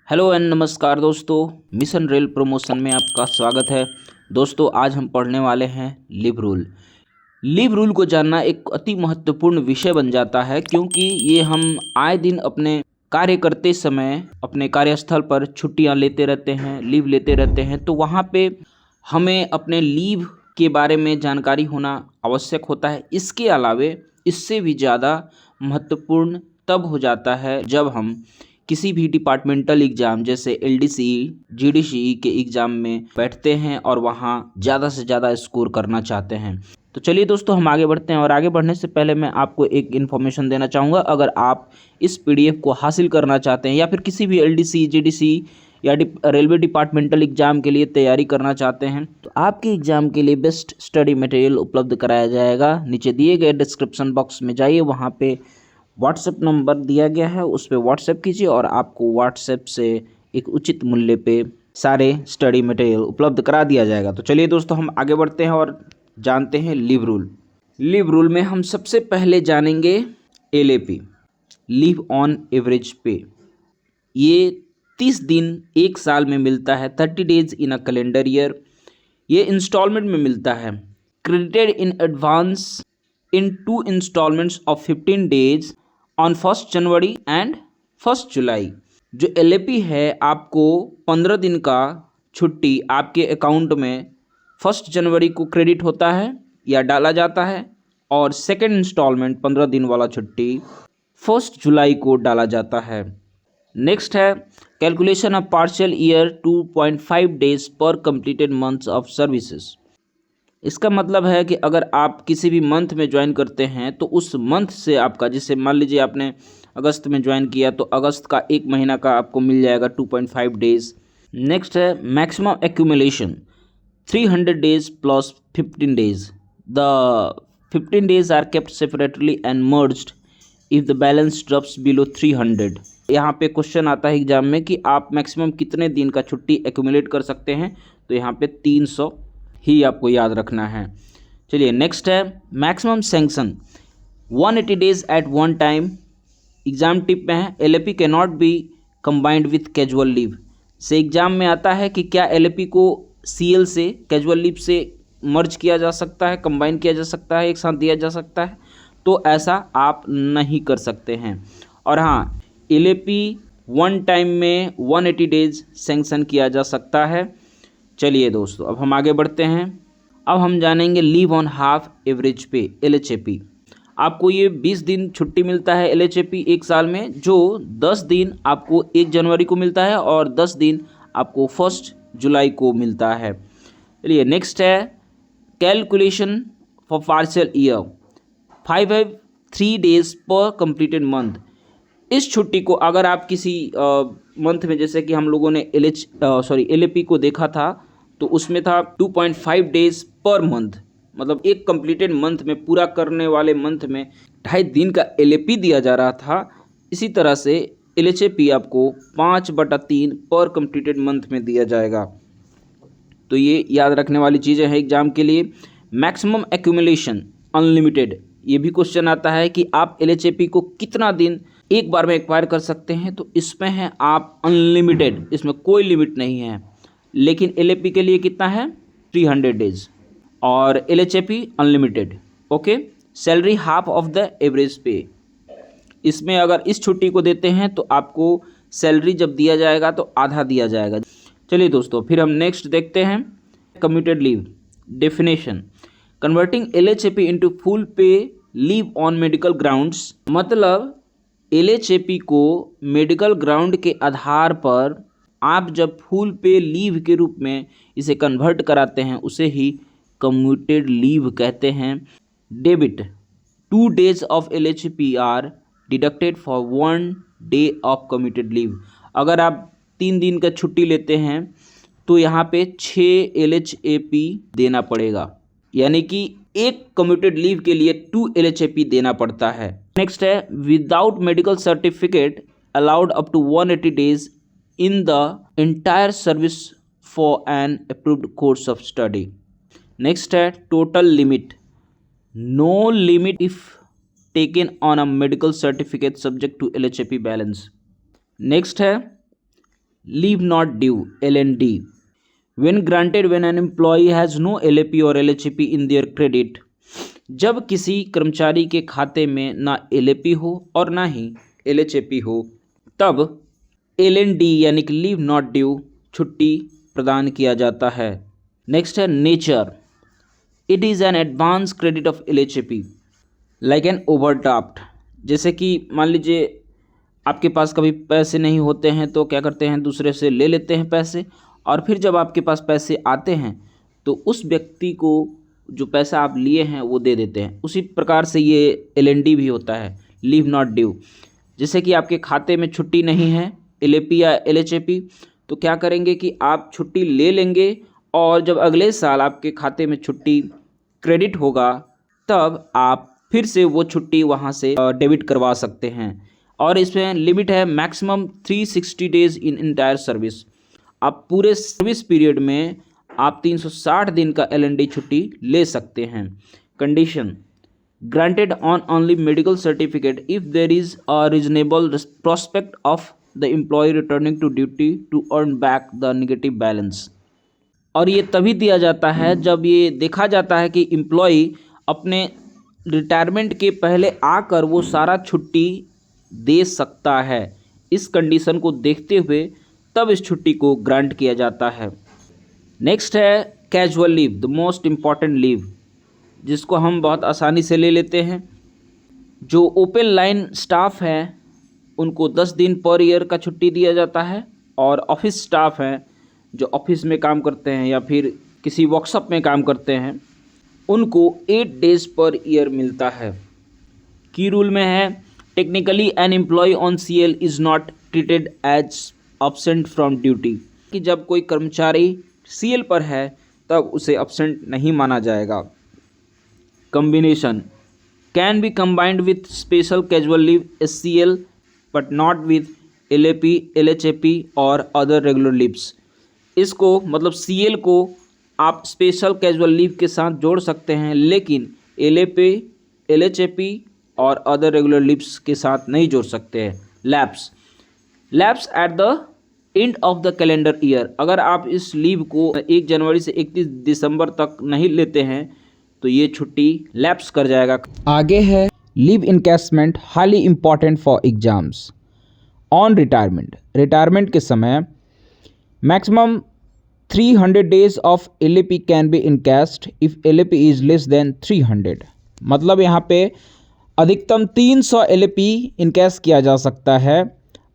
Hello and नमस्कार दोस्तों। Mission rail promotion में आपका स्वागत है। दोस्तों आज हम पढ़ने वाले हैं लिव रूल। लिव रूल को जानना एक अति महत्वपूर्ण विषय बन जाता है, क्योंकि ये हम आए दिन अपने कार्य करते समय अपने कार्यस्थल पर छुट्टियां लेते रहते हैं, लीव लेते रहते हैं। तो वहाँ पे हमें अपने लीव के बारे में जानकारी होना आवश्यक होता है। इसके अलावे इससे भी ज़्यादा महत्वपूर्ण तब हो जाता है जब हम किसी भी डिपार्टमेंटल एग्ज़ाम जैसे एलडीसी, जीडीसी के एग्ज़ाम में बैठते हैं और वहाँ ज़्यादा से ज़्यादा स्कोर करना चाहते हैं। तो चलिए दोस्तों हम आगे बढ़ते हैं, और आगे बढ़ने से पहले मैं आपको एक इन्फॉर्मेशन देना चाहूँगा। अगर आप इस पीडीएफ को हासिल करना चाहते हैं या फिर किसी भी एलडीसी, जीडीसी या रेलवे डिपार्टमेंटल एग्ज़ाम के लिए तैयारी करना चाहते हैं, तो आपके एग्ज़ाम के लिए बेस्ट स्टडी मटेरियल उपलब्ध कराया जाएगा। नीचे दिए गए डिस्क्रिप्शन बॉक्स में जाइए, वहाँ पे व्हाट्सएप नंबर दिया गया है, उस पर व्हाट्सएप कीजिए और आपको व्हाट्सएप से एक उचित मूल्य पे सारे स्टडी मटेरियल उपलब्ध करा दिया जाएगा। तो चलिए दोस्तों हम आगे बढ़ते हैं और जानते हैं लिव रूल। लिव रूल में हम सबसे पहले जानेंगे एलएपी, लीव ऑन एवरेज पे। ये 30 दिन एक साल में मिलता है, 30 days in a calendar year. ये इंस्टॉलमेंट में मिलता है, credited in advance in 2 installments of 15 days on 1st January and 1st जुलाई। जो एलएपी है, आपको 15 दिन का छुट्टी आपके अकाउंट में 1st जनवरी को क्रेडिट होता है या डाला जाता है, और सेकेंड इंस्टॉलमेंट 15 दिन वाला छुट्टी 1st जुलाई को डाला जाता है। नेक्स्ट है calculation of partial year 2.5 days पर कंप्लीटेड मंथ्स ऑफ सर्विसेज। इसका मतलब है कि अगर आप किसी भी मंथ में ज्वाइन करते हैं तो उस मंथ से आपका, जैसे मान लीजिए आपने अगस्त में ज्वाइन किया तो अगस्त का एक महीना का आपको मिल जाएगा 2.5 डेज। नेक्स्ट है maximum accumulation 300 days plus 15 days. The 15 days are kept separately and merged if the balance drops below 300। यहाँ पे क्वेश्चन आता है एग्जाम में कि आप मैक्सिमम कितने दिन का छुट्टी एक्यूमुलेट कर सकते हैं, तो यहाँ पे 300 ही आपको याद रखना है। चलिए नेक्स्ट है maximum sanction 180 days at one time. Exam tip में है LAP can not be combined with casual leave. से एग्जाम में आता है कि क्या एलएपी को सीएल से, कैजुअल लीव से मर्ज किया जा सकता है, कंबाइन किया जा सकता है, एक साथ दिया जा सकता है? तो ऐसा आप नहीं कर सकते हैं। और हाँ, एलएपी वन टाइम में 180 डेज सैंक्शन किया जा सकता है। चलिए दोस्तों अब हम आगे बढ़ते हैं। अब हम जानेंगे लीव ऑन हाफ एवरेज पे, एलएचएपी। आपको ये 20 दिन छुट्टी मिलता है एलएचएपी एक साल में, जो 10 दिन आपको 1 जनवरी को मिलता है और 10 दिन आपको 1 जुलाई को मिलता है। चलिए नेक्स्ट है calculation for partial year 5 days पर कंप्लीटेड मंथ। इस छुट्टी को अगर आप किसी मंथ में, जैसे कि हम लोगों ने एलएपी को देखा था, तो उसमें था 2.5 डेज पर मंथ, मतलब एक कंप्लीटेड मंथ में, पूरा करने वाले मंथ में 2.5 दिन का एलएपी दिया जा रहा था। इसी तरह से एलएचएपी आपको 5/3 पर कंप्लीटेड मंथ में दिया जाएगा। तो ये याद रखने वाली चीज़ें हैं एग्जाम के लिए। मैक्सिमम एक्यूमुलेशन अनलिमिटेड, ये भी क्वेश्चन आता है कि आप एलएचएपी को कितना दिन एक बार में एक्वायर कर सकते हैं, तो इसमें है आप अनलिमिटेड, इसमें कोई लिमिट नहीं है। लेकिन एलएपी के लिए कितना है 300 डेज, और LHAP unlimited. Okay, salary half of the average pay. इसमें अगर इस छुट्टी को देते हैं तो आपको सैलरी जब दिया जाएगा तो आधा दिया जाएगा। चलिए दोस्तों फिर हम नेक्स्ट देखते हैं commuted leave definition. Converting LHAP into full pay leave on medical grounds. मतलब एलएचएपी को मेडिकल ग्राउंड के आधार पर आप जब फुल पे लीव के रूप में इसे कन्वर्ट कराते हैं, उसे ही कम्यूटेड लीव कहते हैं। Debit 2 days of LHAP are deducted for 1 day of commuted leave. अगर आप 3 दिन का छुट्टी लेते हैं तो यहाँ पे 6 एलएचएपी देना पड़ेगा, यानी कि एक कम्यूटेड लीव के लिए 2 एलएचएपी देना पड़ता है। नेक्स्ट है without medical certificate allowed up to 180 days in the entire service for an approved course of study. Next है total limit, no limit if taken on a medical certificate subject to LHAP balance. Next है leave not due LND, when granted when an employee has no LAP or LHAP in their credit, जब किसी कर्मचारी के खाते में ना LAP हो और ना ही LHAP हो, तब LND यानी कि लीव नॉट ड्यू छुट्टी प्रदान किया जाता है। नेक्स्ट है nature, it is an advance credit of LHAP like an overdraft. जैसे कि मान लीजिए आपके पास कभी पैसे नहीं होते हैं तो क्या करते हैं, दूसरे से ले लेते हैं पैसे, और फिर जब आपके पास पैसे आते हैं तो उस व्यक्ति को जो पैसा आप लिए हैं वो दे देते हैं। उसी प्रकार से ये LND भी होता है, लीव नॉट ड्यू। जैसे कि आपके खाते में छुट्टी नहीं है LAP या LHAP, तो क्या करेंगे कि आप छुट्टी ले लेंगे और जब अगले साल आपके खाते में छुट्टी क्रेडिट होगा तब आप फिर से वो छुट्टी वहाँ से डेबिट करवा सकते हैं। और इसमें लिमिट है maximum 360 days in entire service. आप पूरे सर्विस पीरियड में आप 360 दिन का LND छुट्टी ले सकते हैं। Condition, granted on only medical certificate if there is a reasonable prospect of the employee returning to duty to earn back the negative balance. और ये तभी दिया जाता है जब ये देखा जाता है कि एम्प्लॉय अपने रिटायरमेंट के पहले आकर वो सारा छुट्टी दे सकता है। इस कंडीशन को देखते हुए तब इस छुट्टी को ग्रांट किया जाता है। नेक्स्ट है casual leave, the most important leave, जिसको हम बहुत आसानी से ले लेते हैं। जो ओपन लाइन स्टाफ है उनको 10 दिन पर ईयर का छुट्टी दिया जाता है, और ऑफिस स्टाफ हैं जो ऑफिस में काम करते हैं या फिर किसी वर्कशॉप में काम करते हैं उनको 8 डेज पर ईयर मिलता है। की रूल में है technically an employee on CL is not treated as absent from duty, कि जब कोई कर्मचारी CL पर है तब उसे absent नहीं माना जाएगा। Combination, can be combined with special casual leave SCL but not with LAP, LHAP और अदर रेगुलर लीव्स। इसको मतलब CL को आप स्पेशल कैजुअल लीव के साथ जोड़ सकते हैं, लेकिन LAP, LHAP और अदर रेगुलर लीव्स के साथ नहीं जोड़ सकते हैं। Lapse at the end of the calendar year, अगर आप इस लीव को 1 जनवरी से 31 दिसंबर तक नहीं लेते हैं तो ये छुट्टी लैप्स कर जाएगा। आगे है leave encashment, highly important for exams. On retirement के समय maximum 300 days of LAP can be encashed if LAP is less than 300। मतलब यहाँ पे अधिकतम 300 LAP इनकैश किया जा सकता है।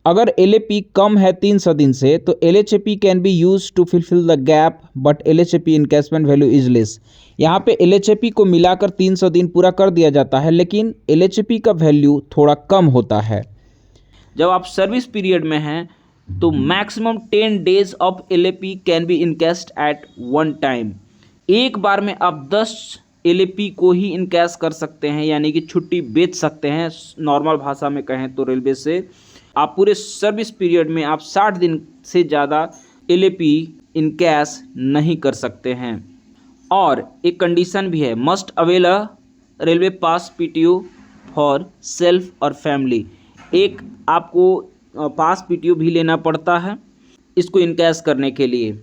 अगर LAP कम है 300 दिन से तो LHAP can be use to fulfil the gap but LHAP encashment value is less. यहाँ पे LHAP को मिलाकर 300 दिन पूरा कर दिया जाता है, लेकिन LHAP का वैल्यू थोड़ा कम होता है। जब आप सर्विस पीरियड में हैं तो maximum 10 days of LAP can be encashed at one time. एक बार में आप 10 LAP को ही इनकैश कर सकते हैं, यानी कि छुट्टी बेच सकते हैं। नॉर्मल भाषा में कहें तो रेलवे से आप पूरे सर्विस पीरियड में आप 60 दिन से ज़्यादा LAP इनकैश नहीं कर सकते हैं। और एक कंडीशन भी है, must avail a railway pass PTO for self और फैमिली। एक आपको पास PTO भी लेना पड़ता है इसको इनकैश करने के लिए।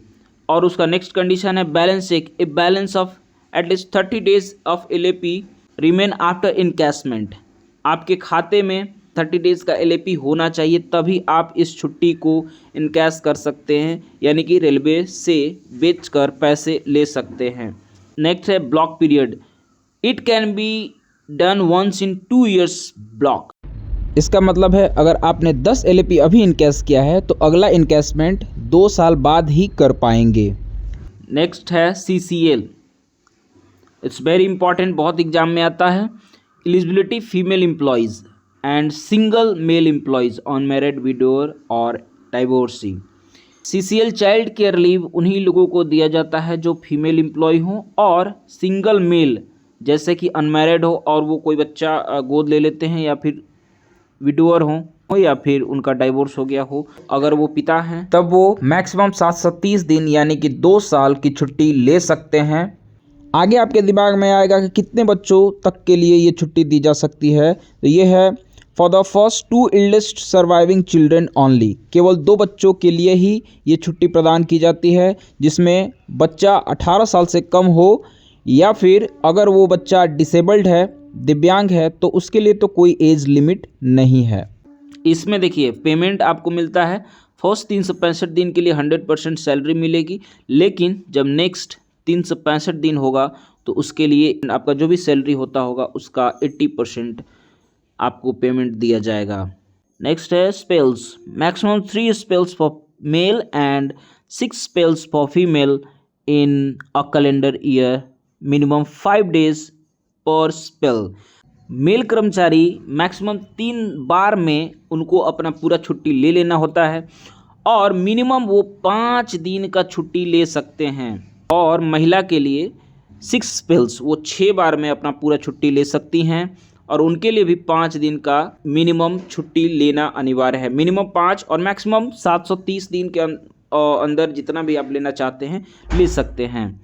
और उसका नेक्स्ट कंडीशन है balance check, a balance of at least 30 days of LAP remain after encashment. आपके खाते में 30 डेज का LAP होना चाहिए, तभी आप इस छुट्टी को इनकैश कर सकते हैं, यानी कि रेलवे से बेचकर पैसे ले सकते हैं। नेक्स्ट है block period, it can be done once in 2 years block. इसका मतलब है अगर आपने 10 LAP अभी इनकैश किया है तो अगला इनकैशमेंट 2 साल बाद ही कर पाएंगे। नेक्स्ट है CCL, इट्स वेरी इंपॉर्टेंट, बहुत एग्जाम में आता है। Eligibility female employees and single male employees on married, widower और divorcee. CCL child care leave उन्हीं लोगों को दिया जाता है जो फीमेल एम्प्लॉय हों और सिंगल मेल जैसे कि अनमैरिड हो और वो कोई बच्चा गोद ले लेते हैं, या फिर विडोअर हो या फिर उनका डाइवोर्स हो गया हो। अगर वो पिता हैं तब वो मैक्सिमम 730 दिन यानी कि 2 साल की छुट्टी ले सकते हैं। आगे आपके दिमाग में आएगा कि कितने बच्चों तक के लिए ये छुट्टी दी जा सकती है, तो ये है for the first 2 eldest surviving children only, केवल 2 बच्चों के लिए ही ये छुट्टी प्रदान की जाती है जिसमें बच्चा 18 साल से कम हो, या फिर अगर वो बच्चा डिसेबल्ड है, दिव्यांग है, तो उसके लिए तो कोई एज लिमिट नहीं है। इसमें देखिए पेमेंट आपको मिलता है फर्स्ट 365 दिन के लिए 100% सैलरी मिलेगी, लेकिन जब नेक्स्ट 365 दिन होगा तो उसके लिए आपका जो भी सैलरी होता होगा उसका 80% आपको पेमेंट दिया जाएगा। नेक्स्ट है spells, maximum 3 spells for male and 6 spells for female in a calendar year, minimum 5 days पर स्पेल। मेल कर्मचारी मैक्सिमम 3 बार में उनको अपना पूरा छुट्टी ले लेना होता है और मिनिमम वो 5 दिन का छुट्टी ले सकते हैं, और महिला के लिए 6 स्पेल्स, वो 6 बार में अपना पूरा छुट्टी ले सकती हैं और उनके लिए भी 5 दिन का मिनिमम छुट्टी लेना अनिवार्य है। मिनिमम 5 और मैक्सिमम 730 दिन के अंदर जितना भी आप लेना चाहते हैं ले सकते हैं।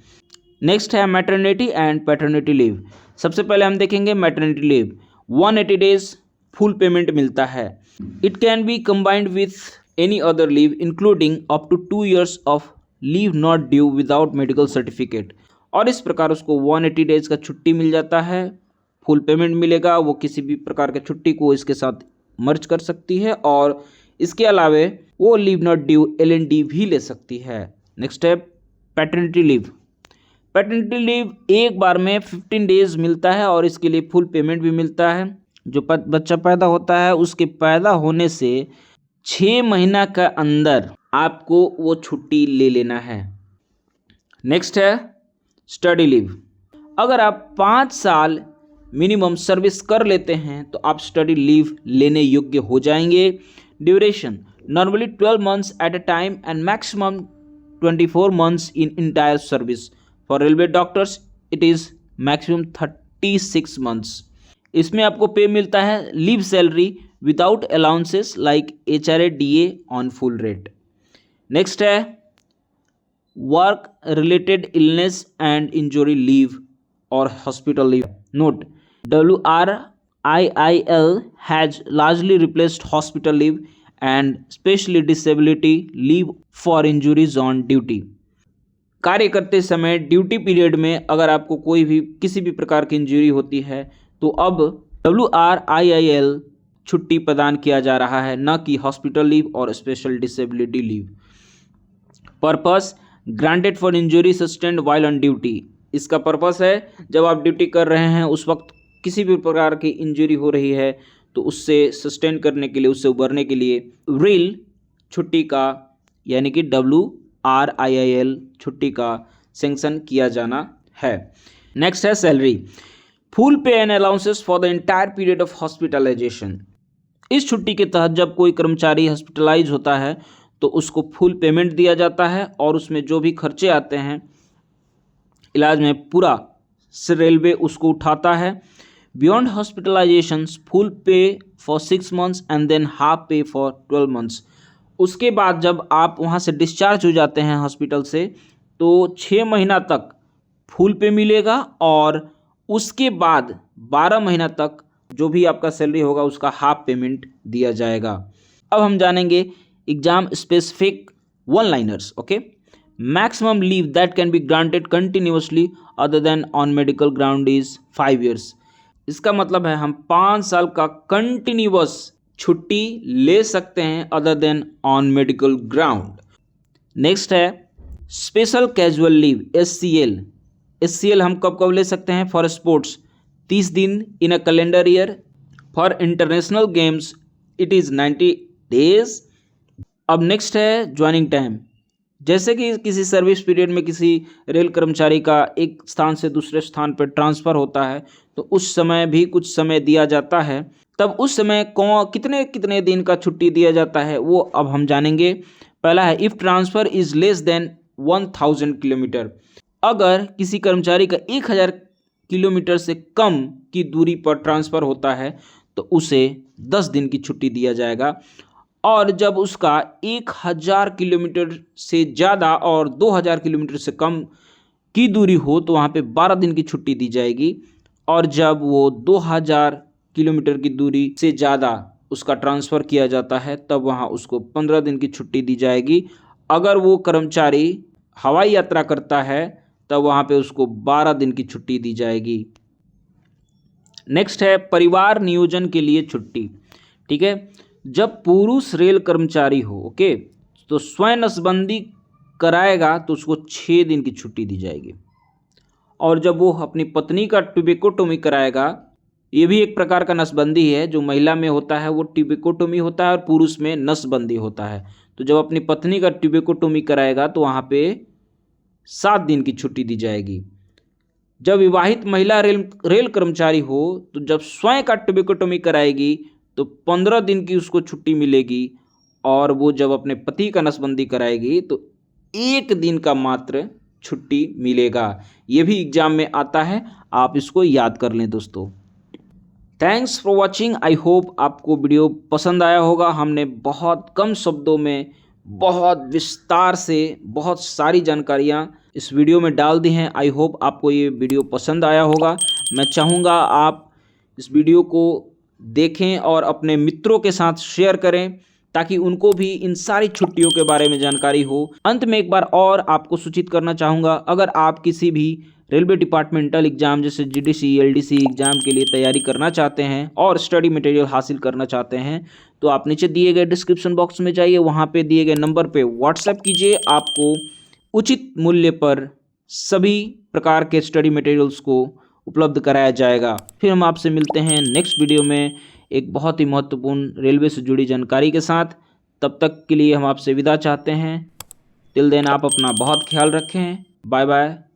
नेक्स्ट है मैटरनिटी एंड पैटर्निटी लीव। सबसे पहले हम देखेंगे maternity leave. 180 days full payment मिलता है। It can be combined with any other leave including up to 2 years of leave not due without medical certificate, और इस प्रकार उसको 180 डेज का छुट्टी मिल जाता है, फुल पेमेंट मिलेगा। वो किसी भी प्रकार के छुट्टी को इसके साथ मर्ज कर सकती है और इसके अलावे वो लीव नॉट ड्यू LND भी ले सकती है। नेक्स्ट है पैटर्निटी लीव। पैटर्निटी लीव एक बार में 15 डेज मिलता है और इसके लिए फुल पेमेंट भी मिलता है। जो बच्चा पैदा होता है उसके पैदा होने से 6 महीना का अंदर आपको वो छुट्टी ले लेना है। नेक्स्ट है स्टडी लीव। अगर आप 5 साल मिनिमम सर्विस कर लेते हैं तो आप स्टडी लीव लेने योग्य हो जाएंगे। Duration normally 12 months at a time and maximum 24 months in entire service. For railway doctors it is maximum 36 months। इसमें आपको पे मिलता है leave salary without allowances like HRA DA on full rate. Next है work related illness and injury leave और hospital leave. Note WRIIL has largely replaced hospital leave and specially disability leave for injuries on duty. कार्य करते समय duty period में अगर आपको कोई भी किसी भी प्रकार की इंजरी होती है तो अब WRIIL छुट्टी प्रदान किया जा रहा है, न कि हॉस्पिटल लीव और special disability leave. Purpose granted for injury sustained while on duty. इसका पर्पस है जब आप ड्यूटी कर रहे हैं उस वक्त किसी भी प्रकार की इंजरी हो रही है तो उससे सस्टेन करने के लिए, उससे उबरने के लिए रिल छुट्टी का यानी कि WRIIL छुट्टी का सेंक्शन किया जाना है। नेक्स्ट है salary. Full pay and allowances for the entire period of hospitalisation. इस छुट्टी के तहत जब कोई कर्मचारी हॉस्पिटलाइज होता है तो उसको फुल पेमेंट दिया जाता है और उसमें जो भी खर्चे आते हैं इलाज में पूरा रेलवे उसको उठाता है। बियॉन्ड हॉस्पिटलाइजेशन फुल पे for 6 months and than half पे फॉर 12 months। उसके बाद जब आप वहाँ से डिस्चार्ज हो जाते हैं हॉस्पिटल से तो 6 महीना तक फुल पे मिलेगा और उसके बाद 12 महीना तक जो भी आपका सैलरी होगा उसका हाफ पेमेंट दिया जाएगा। अब हम जानेंगे exam specific one liners. Okay, maximum leave that can be granted continuously other than on medical ground is 5 years। इसका मतलब है हम 5 साल का कंटिन्यूस छुट्टी ले सकते हैं other than on medical ground. Next है special casual leave SCL। SCL हम कब कब ले सकते हैं? फॉर स्पोर्ट्स 30 दिन in a calendar year. For international games it is 90 days। अब नेक्स्ट है ज्वाइनिंग टाइम। जैसे कि किसी सर्विस पीरियड में किसी रेल कर्मचारी का एक स्थान से दूसरे स्थान पर ट्रांसफ़र होता है तो उस समय भी कुछ समय दिया जाता है। तब उस समय कितने कितने दिन का छुट्टी दिया जाता है वो अब हम जानेंगे। पहला है if transfer is less than 1000 kilometre. अगर किसी कर्मचारी का 1000 किलोमीटर से कम की दूरी पर ट्रांसफ़र होता है तो उसे 10 दिन की छुट्टी दिया जाएगा, और जब उसका 1000 किलोमीटर से ज़्यादा और 2000 किलोमीटर से कम की दूरी हो तो वहाँ पे 12 दिन की छुट्टी दी जाएगी, और जब वो 2000 किलोमीटर की दूरी से ज़्यादा उसका ट्रांसफ़र किया जाता है तब वहाँ उसको 15 दिन की छुट्टी दी जाएगी। अगर वो कर्मचारी हवाई यात्रा करता है तब वहाँ पे उसको 12 दिन की छुट्टी दी जाएगी। नेक्स्ट है परिवार नियोजन के लिए छुट्टी। ठीक है, जब पुरुष रेल कर्मचारी हो, ओके, तो स्वयं नसबंदी कराएगा तो उसको 6 दिन की छुट्टी दी जाएगी। और जब वो अपनी पत्नी का ट्यूबेकोटोमी कराएगा, ये भी एक प्रकार का नसबंदी है। जो महिला में होता है वो ट्यूबेकोटोमी होता है और पुरुष में नसबंदी होता है। तो जब अपनी पत्नी का ट्यूबेकोटोमी कराएगा तो वहाँ पे 7 दिन की छुट्टी दी जाएगी। जब विवाहित महिला रेल कर्मचारी हो तो जब स्वयं का ट्यूबेकोटोमी कराएगी तो 15 दिन की उसको छुट्टी मिलेगी। और वो जब अपने पति का नसबंदी कराएगी तो 1 दिन का मात्र छुट्टी मिलेगा। ये भी एग्जाम में आता है, आप इसको याद कर लें दोस्तों। Thanks for watching. I hope आपको वीडियो पसंद आया होगा। हमने बहुत कम शब्दों में बहुत विस्तार से बहुत सारी जानकारियाँ इस वीडियो में डाल दी हैं। आई होप आपको ये वीडियो पसंद आया होगा। मैं चाहूँगा आप इस वीडियो को देखें और अपने मित्रों के साथ शेयर करें ताकि उनको भी इन सारी छुट्टियों के बारे में जानकारी हो। अंत में एक बार और आपको सूचित करना चाहूँगा, अगर आप किसी भी रेलवे डिपार्टमेंटल एग्जाम जैसे जीडीसी एलडीसी एग्जाम के लिए तैयारी करना चाहते हैं और स्टडी मटेरियल हासिल करना चाहते हैं तो आप नीचे दिए गए डिस्क्रिप्शन बॉक्स में जाइए, वहाँ पे दिए गए नंबर पे व्हाट्सएप कीजिए। आपको उचित मूल्य पर सभी प्रकार के स्टडी मटेरियल्स को उपलब्ध कराया जाएगा। फिर हम आपसे मिलते हैं नेक्स्ट वीडियो में एक बहुत ही महत्वपूर्ण रेलवे से जुड़ी जानकारी के साथ। तब तक के लिए हम आपसे विदा चाहते हैं। टिल देन आप अपना बहुत ख्याल रखें। Bye bye.